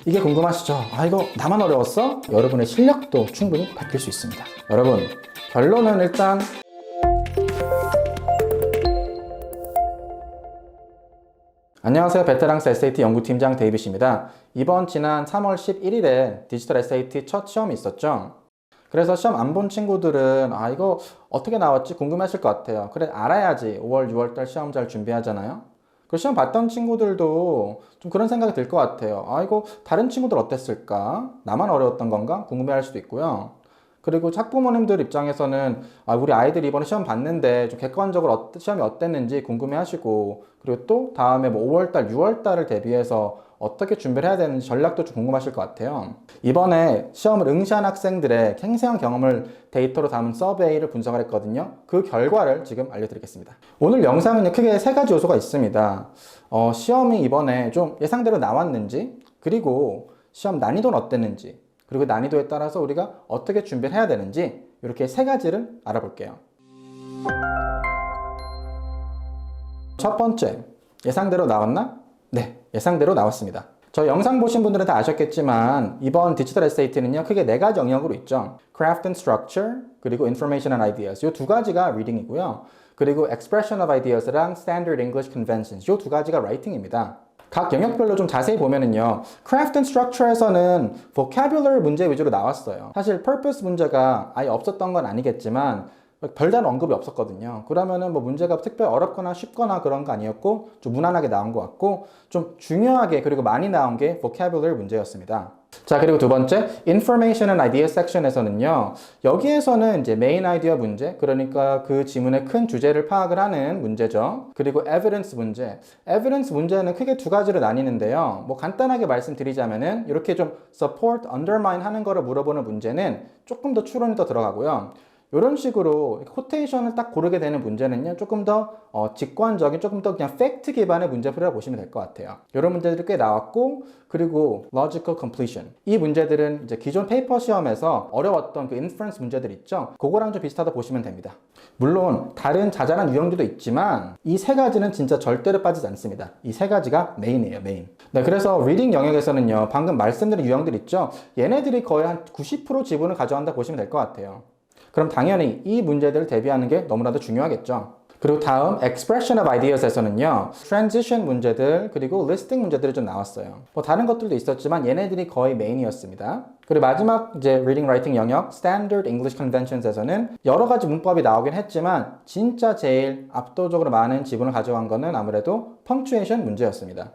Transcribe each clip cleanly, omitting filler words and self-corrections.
이게 궁금하시죠? 아, 이거 나만 어려웠어? 여러분의 실력도 충분히 바뀔 수 있습니다. 여러분, 결론은 일단 안녕하세요. 베테랑스 SAT 연구팀장 데이빗입니다. 이번 지난 3월 11일에 디지털 SAT 첫 시험이 있었죠. 그래서 시험 안 본 친구들은 이거 어떻게 나왔지 궁금하실 것 같아요. 그래 알아야지 5월, 6월달 시험 잘 준비하잖아요. 그 시험 봤던 친구들도 좀 그런 생각이 들 것 같아요. 이거 다른 친구들 어땠을까? 나만 어려웠던 건가? 궁금해할 수도 있고요. 그리고 학부모님들 입장에서는 우리 아이들이 이번에 시험 봤는데 좀 객관적으로 시험이 어땠는지 궁금해하시고, 그리고 또 다음에 5월달, 6월달을 대비해서 어떻게 준비를 해야 되는지 전략도 좀 궁금하실 것 같아요. 이번에 시험을 응시한 학생들의 생생한 경험을 데이터로 담은 서베이를 분석을 했거든요. 그 결과를 지금 알려드리겠습니다. 오늘 영상은 크게 세 가지 요소가 있습니다. 시험이 이번에 좀 예상대로 나왔는지, 그리고 시험 난이도는 어땠는지, 그리고 난이도에 따라서 우리가 어떻게 준비를 해야 되는지, 이렇게 세 가지를 알아볼게요. 첫 번째, 예상대로 나왔나? 네, 예상대로 나왔습니다. 저 영상 보신 분들은 다 아셨겠지만 이번 디지털 SAT는요 크게 네 가지 영역으로 있죠. Craft and Structure, 그리고 Information and Ideas. 이 두 가지가 Reading이고요. 그리고 Expression of Ideas랑 Standard English Conventions. 이 두 가지가 Writing입니다. 각 영역별로 좀 자세히 보면은요, Craft and Structure에서는 vocabulary 문제 위주로 나왔어요. 사실 purpose 문제가 아예 없었던 건 아니겠지만 별다른 언급이 없었거든요. 그러면은 문제가 특별히 어렵거나 쉽거나 그런 거 아니었고 좀 무난하게 나온 것 같고, 좀 중요하게 그리고 많이 나온 게 vocabulary 문제였습니다. 자, 그리고 두 번째 Information and Idea 섹션에서는요, 여기에서는 이제 메인 아이디어 문제, 그러니까 그 지문의 큰 주제를 파악을 하는 문제죠. 그리고 Evidence 문제. Evidence 문제는 크게 두 가지로 나뉘는데요. 간단하게 말씀드리자면은 이렇게 좀 support, undermine 하는 거를 물어보는 문제는 조금 더 추론이 더 들어가고요. 이런 식으로 코테이션을 딱 고르게 되는 문제는요, 조금 더 직관적인, 조금 더 그냥 팩트 기반의 문제풀이라고 보시면 될 것 같아요. 이런 문제들이 꽤 나왔고, 그리고 logical completion. 이 문제들은 이제 기존 페이퍼 시험에서 어려웠던 그 inference 문제들 있죠? 그거랑 좀 비슷하다 보시면 됩니다. 물론 다른 자잘한 유형들도 있지만 이 세 가지는 진짜 절대로 빠지지 않습니다. 이 세 가지가 메인이에요, 메인. 네, 그래서 리딩 영역에서는요, 방금 말씀드린 유형들 있죠? 얘네들이 거의 한 90% 지분을 가져간다 보시면 될 것 같아요. 그럼 당연히 이 문제들을 대비하는 게 너무나도 중요하겠죠. 그리고 다음 Expression of Ideas에서는요, Transition 문제들, 그리고 Listing 문제들이 좀 나왔어요. 다른 것들도 있었지만 얘네들이 거의 메인이었습니다. 그리고 마지막 이제 Reading Writing 영역 Standard English Conventions에서는 여러 가지 문법이 나오긴 했지만 진짜 제일 압도적으로 많은 지분을 가져간 거는 아무래도 Punctuation 문제였습니다.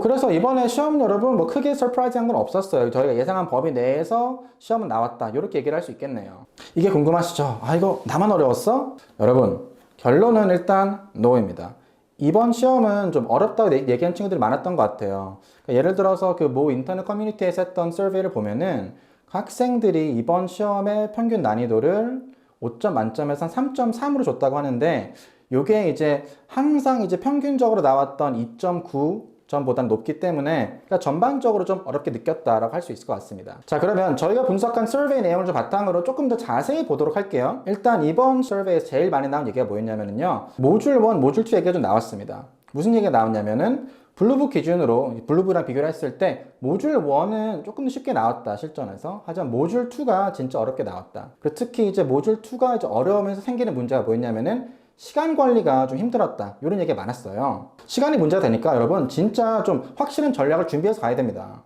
그래서 이번에 시험 여러분 크게 서프라이즈한 건 없었어요. 저희가 예상한 범위 내에서 시험은 나왔다, 이렇게 얘기를 할 수 있겠네요. 이게 궁금하시죠? 이거 나만 어려웠어? 여러분, 결론은 일단 NO입니다. 이번 시험은 좀 어렵다고 얘기한 친구들이 많았던 것 같아요. 예를 들어서 그 모 인터넷 커뮤니티에서 했던 서베이를 보면은 학생들이 이번 시험의 평균 난이도를 5점 만점에서 3.3으로 줬다고 하는데, 요게 이제 항상 이제 평균적으로 나왔던 2.9 점보다는 높기 때문에 전반적으로 좀 어렵게 느꼈다라고 할 수 있을 것 같습니다. 자, 그러면 저희가 분석한 서베이 내용을 좀 바탕으로 조금 더 자세히 보도록 할게요. 일단 이번 서베이에서 제일 많이 나온 얘기가 뭐였냐면요, 모듈 1, 모듈 2 얘기가 좀 나왔습니다. 무슨 얘기가 나왔냐면은 블루북 기준으로 블루북이랑 비교를 했을 때 모듈 1은 조금 더 쉽게 나왔다, 실전에서. 하지만 모듈 2가 진짜 어렵게 나왔다. 그리고 특히 이제 모듈 2가 이제 어려우면서 생기는 문제가 뭐였냐면은 시간 관리가 좀 힘들었다, 이런 얘기가 많았어요. 시간이 문제가 되니까 여러분 진짜 좀 확실한 전략을 준비해서 가야 됩니다.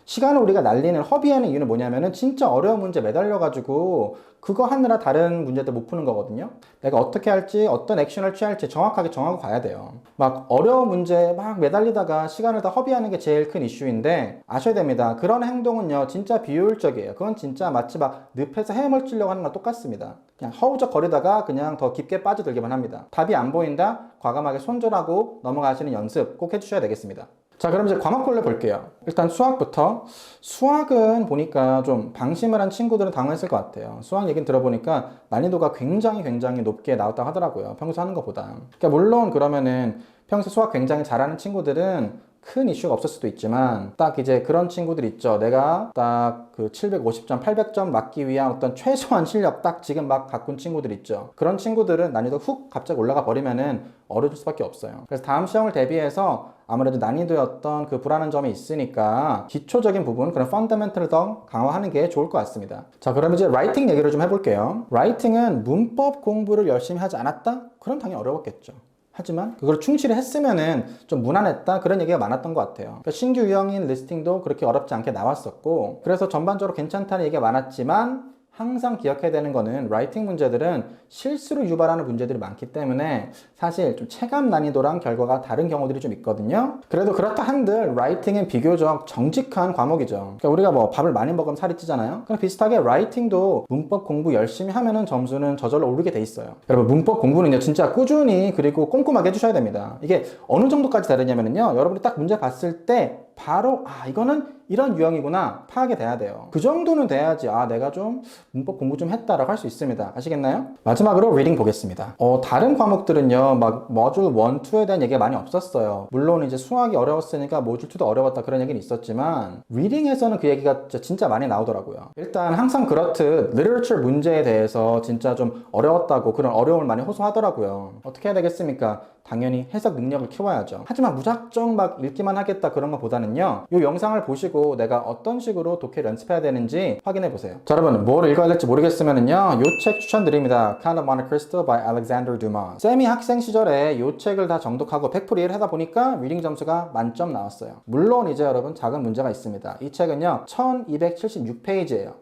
시간을 우리가 날리는, 허비하는 이유는 뭐냐면은 진짜 어려운 문제 매달려가지고 그거 하느라 다른 문제들 못 푸는 거거든요. 내가 어떻게 할지, 어떤 액션을 취할지 정확하게 정하고 가야 돼요. 어려운 문제 매달리다가 시간을 다 허비하는 게 제일 큰 이슈인데, 아셔야 됩니다. 그런 행동은요 진짜 비효율적이에요. 그건 진짜 마치 늪에서 헤엄을 치려고 하는 거랑 똑같습니다. 그냥 허우적거리다가 그냥 더 깊게 빠져들기만 합니다. 답이 안 보인다? 과감하게 손절하고 넘어가시는 연습 꼭 해주셔야 되겠습니다. 자, 그럼 이제 과목별로 볼게요. 일단 수학부터. 수학은 보니까 좀 방심을 한 친구들은 당황했을 것 같아요. 수학 얘기는 들어보니까 난이도가 굉장히 높게 나왔다고 하더라고요, 평소 하는 것보다. 물론 그러면은 평소 수학 굉장히 잘하는 친구들은 큰 이슈가 없을 수도 있지만 딱 이제 그런 친구들 있죠. 내가 딱 그 750점, 800점 맞기 위한 어떤 최소한 실력 딱 지금 막 가꾼 친구들 있죠. 그런 친구들은 난이도 훅 갑자기 올라가 버리면은 어려질 수밖에 없어요. 그래서 다음 시험을 대비해서 아무래도 난이도의 어떤 그 불안한 점이 있으니까 기초적인 부분, 그런 펀더멘털을 더 강화하는 게 좋을 것 같습니다. 자, 그럼 이제 라이팅 얘기를 좀 해볼게요. 라이팅은 문법 공부를 열심히 하지 않았다? 그럼 당연히 어려웠겠죠. 하지만 그걸 충실히 했으면은 좀 무난했다, 그런 얘기가 많았던 것 같아요. 그러니까 신규 유형인 리스팅도 그렇게 어렵지 않게 나왔었고, 그래서 전반적으로 괜찮다는 얘기가 많았지만 항상 기억해야 되는 거는 라이팅 문제들은 실수를 유발하는 문제들이 많기 때문에 사실 좀 체감 난이도랑 결과가 다른 경우들이 좀 있거든요. 그래도 그렇다 한들 라이팅은 비교적 정직한 과목이죠. 그러니까 우리가 뭐 밥을 많이 먹으면 살이 찌잖아요. 그럼 비슷하게 라이팅도 문법 공부 열심히 하면은 점수는 저절로 오르게 돼 있어요. 여러분, 문법 공부는요 진짜 꾸준히 그리고 꼼꼼하게 해주셔야 됩니다. 이게 어느 정도까지 다르냐면요, 여러분이 딱 문제 봤을 때 바로 이거는 이런 유형이구나 파악이 돼야 돼요. 그 정도는 돼야지 내가 좀 문법 공부 좀 했다라고 할 수 있습니다. 아시겠나요? 마지막으로 리딩 보겠습니다. 다른 과목들은요 막 모듈 1, 2에 대한 얘기가 많이 없었어요. 물론 이제 수학이 어려웠으니까 모듈 2도 어려웠다 그런 얘기는 있었지만 리딩에서는 그 얘기가 진짜 많이 나오더라고요. 일단 항상 그렇듯 literature 문제에 대해서 진짜 좀 어려웠다고 그런 어려움을 많이 호소하더라고요. 어떻게 해야 되겠습니까? 당연히 해석 능력을 키워야죠. 하지만 무작정 막 읽기만 하겠다 그런 것보다는요, 이 영상을 보시고 내가 어떤 식으로 독해를 연습해야 되는지 확인해 보세요. 자, 여러분, 뭘 읽어야 될지 모르겠으면은요, 이 책 추천드립니다. Count of Monte Cristo by Alexander Dumas. 쌤이 학생 시절에 이 책을 다 정독하고 100% 이해를 하다 보니까 리딩 점수가 만점 나왔어요. 물론 이제 여러분 작은 문제가 있습니다. 이 책은요 1276페이지예요.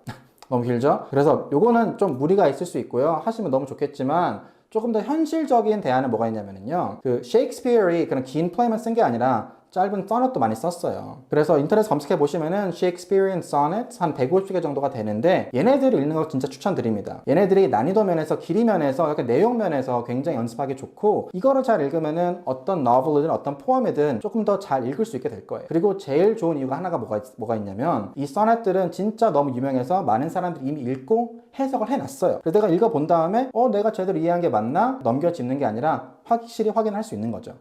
너무 길죠? 그래서 요거는 좀 무리가 있을 수 있고요, 하시면 너무 좋겠지만 조금 더 현실적인 대안은 뭐가 있냐면요, 그 셰익스피어이 그런 긴 플레이만 쓴 게 아니라 짧은 소넷도 많이 썼어요. 그래서 인터넷 검색해 보시면은 Shakespearean Sonnets 한 150개 정도가 되는데 얘네들을 읽는 거 진짜 추천드립니다. 얘네들이 난이도 면에서 길이 면에서 약간 내용 면에서 굉장히 연습하기 좋고, 이거를 잘 읽으면은 어떤 노벨이든 어떤 포엠이든 조금 더 잘 읽을 수 있게 될 거예요. 그리고 제일 좋은 이유가 하나가 뭐가 있냐면 이 소넷들은 진짜 너무 유명해서 많은 사람들이 이미 읽고 해석을 해놨어요. 그래서 내가 읽어본 다음에 내가 제대로 이해한 게 맞나? 넘겨짚는 게 아니라 확실히 확인할 수 있는 거죠.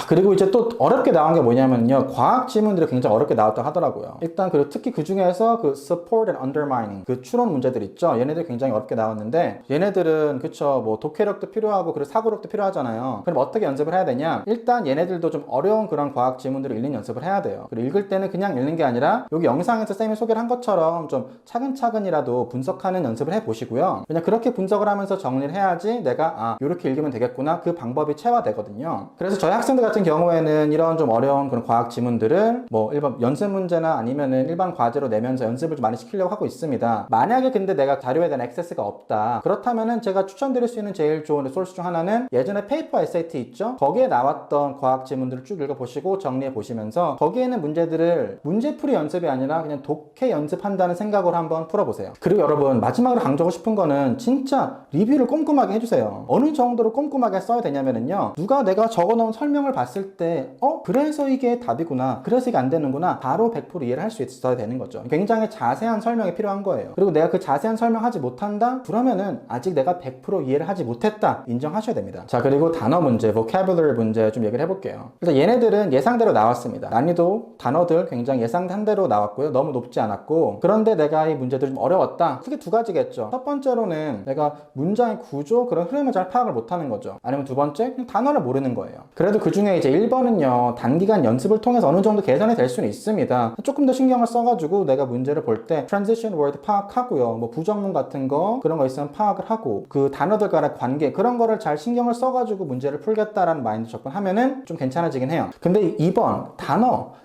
그리고 이제 또 어렵게 나온 게 뭐냐면요, 과학 지문들이 굉장히 어렵게 나왔다고 하더라고요. 일단 그리고 특히 그 중에서 그 support and undermining 그 추론 문제들 있죠. 얘네들 굉장히 어렵게 나왔는데, 얘네들은 그쵸 뭐 독해력도 필요하고 그리고 사고력도 필요하잖아요. 그럼 어떻게 연습을 해야 되냐? 일단 얘네들도 좀 어려운 그런 과학 지문들을 읽는 연습을 해야 돼요. 그리고 읽을 때는 그냥 읽는 게 아니라 여기 영상에서 쌤이 소개를 한 것처럼 좀 차근차근이라도 분석하는 연습을 해보시고요. 그냥 그렇게 분석을 하면서 정리를 해야지 내가 이렇게 읽으면 되겠구나, 그 방법이 체화되거든요. 그래서 저희 학생들 같은 경우에는 이런 좀 어려운 그런 과학 지문들을 뭐 일반 연습 문제나 아니면은 일반 과제로 내면서 연습을 좀 많이 시키려고 하고 있습니다. 만약에 근데 내가 자료에 대한 액세스가 없다 그렇다면은 제가 추천드릴 수 있는 제일 좋은 리소스 중 하나는 예전에 페이퍼 SAT 있죠? 거기에 나왔던 과학 지문들을 쭉 읽어보시고 정리해 보시면서 거기에 있는 문제들을 문제풀이 연습이 아니라 그냥 독해 연습한다는 생각으로 한번 풀어보세요. 그리고 여러분, 마지막으로 강조하고 싶은 거는 진짜 리뷰를 꼼꼼하게 해주세요. 어느 정도로 꼼꼼하게 써야 되냐면은요, 누가 내가 적어놓은 설명을 봤을 때 그래서 이게 답이구나, 그래서 이게 안 되는구나, 바로 100% 이해를 할 수 있어야 되는 거죠. 굉장히 자세한 설명이 필요한 거예요. 그리고 내가 그 자세한 설명하지 못한다? 그러면은 아직 내가 100% 이해를 하지 못했다 인정하셔야 됩니다. 자, 그리고 단어 문제, vocabulary 문제 좀 얘기를 해볼게요. 일단 얘네들은 예상대로 나왔습니다. 난이도 단어들 굉장히 예상한 대로 나왔고요, 너무 높지 않았고, 그런데 내가 이 문제들이 좀 어려웠다. 크게 두 가지겠죠. 첫 번째로는 내가 문장의 구조, 그런 흐름을 잘 파악을 못하는 거죠. 아니면 두 번째, 그냥 단어를 모르는 거예요. 그래도 그 중에 이제 1번은요 단기간 연습을 통해서 어느 정도 개선이 될 수는 있습니다. 조금 더 신경을 써가지고 내가 문제를 볼 때 transition word 파악하고요, 뭐 부정문 같은 거 그런 거 있으면 파악을 하고, 그 단어들 간의 관계 그런 거를 잘 신경을 써가지고 문제를 풀겠다라는 마인드 접근하면은 좀 괜찮아지긴 해요. 근데 2번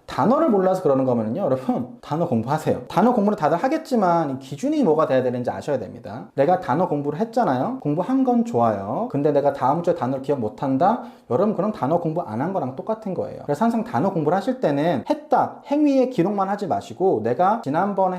단어를 몰라서 그러는 거면은요, 여러분 단어 공부하세요. 단어 공부를 다들 하겠지만 기준이 뭐가 돼야 되는지 아셔야 됩니다. 내가 단어 공부를 했잖아요. 공부한 건 좋아요. 근데 내가 다음 주에 단어를 기억 못한다? 여러분 그럼 단어 공부 안 한 거랑 똑같은 거예요. 그래서 항상 단어 공부를 하실 때는 했다, 행위의 기록만 하지 마시고 내가 지난번에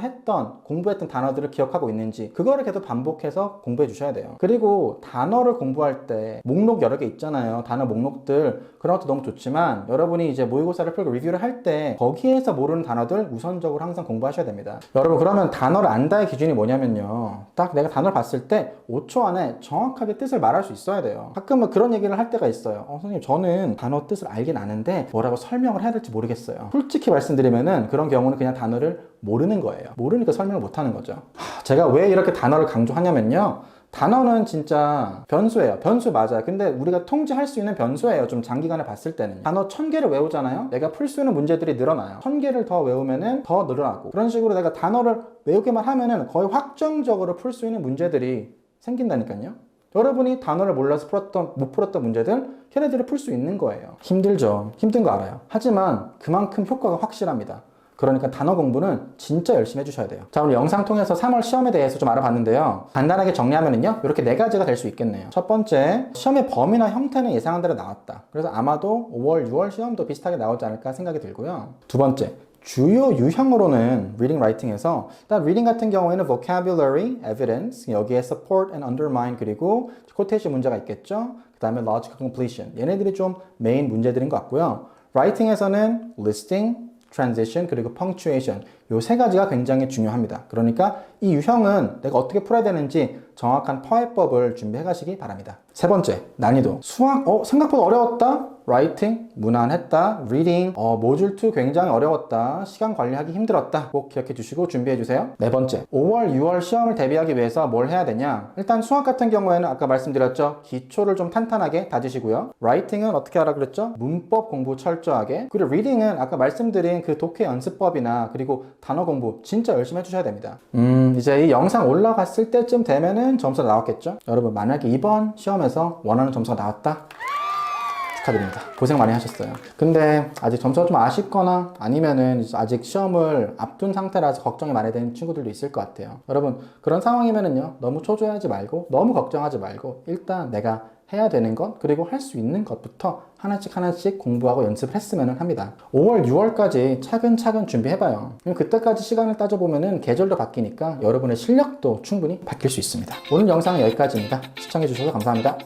공부했던 단어들을 기억하고 있는지 그거를 계속 반복해서 공부해 주셔야 돼요. 그리고 단어를 공부할 때 목록 여러 개 있잖아요. 단어 목록들 그런 것도 너무 좋지만 여러분이 이제 모의고사를 풀고 리뷰를 할 때 때 거기에서 모르는 단어들 우선적으로 항상 공부하셔야 됩니다. 여러분 그러면 단어를 안다의 기준이 뭐냐면요, 딱 내가 단어를 봤을 때 5초 안에 정확하게 뜻을 말할 수 있어야 돼요. 가끔은 그런 얘기를 할 때가 있어요. 선생님 저는 단어 뜻을 알긴 아는데 뭐라고 설명을 해야 될지 모르겠어요. 솔직히 말씀드리면은 그런 경우는 그냥 단어를 모르는 거예요. 모르니까 설명을 못 하는 거죠. 제가 왜 이렇게 단어를 강조하냐면요, 단어는 진짜 변수예요. 변수 맞아요. 근데 우리가 통제할 수 있는 변수예요. 좀 장기간에 봤을 때는. 단어 1000개를 외우잖아요. 내가 풀 수 있는 문제들이 늘어나요. 1000개를 더 외우면은 더 늘어나고, 그런 식으로 내가 단어를 외우기만 하면은 거의 확정적으로 풀 수 있는 문제들이 생긴다니까요. 여러분이 단어를 몰라서 못 풀었던 문제들 걔네들을 풀 수 있는 거예요. 힘들죠. 힘든 거 알아요. 하지만 그만큼 효과가 확실합니다. 그러니까 단어 공부는 진짜 열심히 해주셔야 돼요. 자, 오늘 영상 통해서 3월 시험에 대해서 좀 알아봤는데요. 간단하게 정리하면요, 이렇게 4가지가 될 수 있겠네요. 첫 번째, 시험의 범위나 형태는 예상한 대로 나왔다. 그래서 아마도 5월, 6월 시험도 비슷하게 나오지 않을까 생각이 들고요. 두 번째, 주요 유형으로는 reading, writing에서 일단 reading 같은 경우에는 vocabulary, evidence, 여기에 support and undermine, 그리고 quotation 문제가 있겠죠. 그 다음에 logical completion, 얘네들이 좀 메인 문제들인 것 같고요. writing에서는 listing, transition, 그리고 punctuation, 요 3가지가 굉장히 중요합니다. 그러니까 이 유형은 내가 어떻게 풀어야 되는지 정확한 파해법을 준비해 가시기 바랍니다. 세 번째, 난이도. 수학, 생각보다 어려웠다? writing, 무난했다. reading, 모듈 2 굉장히 어려웠다. 시간 관리하기 힘들었다. 꼭 기억해 주시고 준비해 주세요. 네 번째, 5월, 6월 시험을 대비하기 위해서 뭘 해야 되냐? 일단 수학 같은 경우에는 아까 말씀드렸죠. 기초를 좀 탄탄하게 다지시고요. writing은 어떻게 하라 그랬죠? 문법 공부 철저하게. 그리고 reading은 아까 말씀드린 그 독해 연습법이나 그리고 단어 공부 진짜 열심히 해주셔야 됩니다. 이제 이 영상 올라갔을 때쯤 되면은 점수가 나왔겠죠? 여러분 만약에 이번 시험에서 원하는 점수가 나왔다? 축하드립니다. 고생 많이 하셨어요. 근데 아직 점수가 좀 아쉽거나 아니면은 아직 시험을 앞둔 상태라서 걱정이 많이 되는 친구들도 있을 것 같아요. 여러분 그런 상황이면은요, 너무 초조해하지 말고 너무 걱정하지 말고 일단 내가 해야 되는 것, 그리고 할 수 있는 것부터 하나씩 공부하고 연습을 했으면 합니다. 5월, 6월까지 차근차근 준비해봐요. 그때까지 시간을 따져보면은 계절도 바뀌니까 여러분의 실력도 충분히 바뀔 수 있습니다. 오늘 영상은 여기까지입니다. 시청해주셔서 감사합니다.